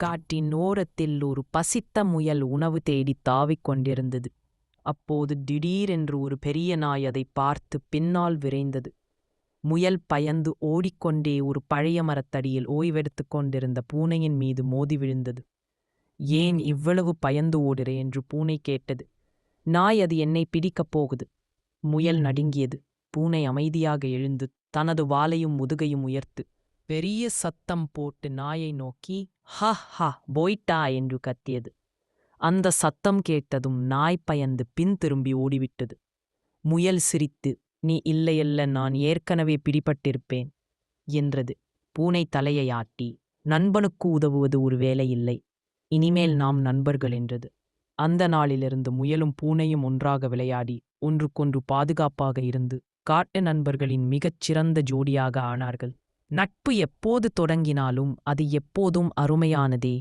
காட்டின் ஓரத்தில் ஒரு பசித்த முயல் உணவு தேடித் தாவிக் கொண்டிருந்தது. அப்போது திடீரென்று ஒரு பெரிய நாய் அதைப் பார்த்து பின்னால் விரைந்தது. முயல் பயந்து ஓடிக்கொண்டே ஒரு பழைய மரத்தடியில் ஓய்வெடுத்துக் கொண்டிருந்த பூனையின் மீது மோதி விழுந்தது. ஏன் இவ்வளவு பயந்து ஓடுறே என்று பூனை கேட்டது. நாய் அது என்னை பிடிக்கப் போகுது. முயல் நடுங்கியது. பூனை அமைதியாக எழுந்து தனது வாலையும் முதுகையும் உயர்த்து பெரிய சத்தம் போட்டு நாயை நோக்கி ஹ ஹ போய்ட்டா என்று கத்தியது. அந்த சத்தம் கேட்டதும் நாய் பயந்து பின் திரும்பி ஓடிவிட்டது. முயல் சிரித்து நீ இல்லையல்ல, நான் ஏற்கனவே பிடிபட்டிருப்பேன் என்றது. பூனை தலையை ஆட்டி நண்பனுக்கு உதவுவது ஒரு வேலையில்லை, இனிமேல் நாம் நண்பர்கள் என்றது. அந்த நாளிலிருந்து முயலும் பூனையும் ஒன்றாக விளையாடி ஒன்றுக்கொன்று பாதுகாப்பாக இருந்து காட்டு நண்பர்களின் மிகச் சிறந்த ஜோடியாக ஆனார்கள். நட்பு எப்போது தொடங்கினாலும் அது எப்போதும் அருமையானதே.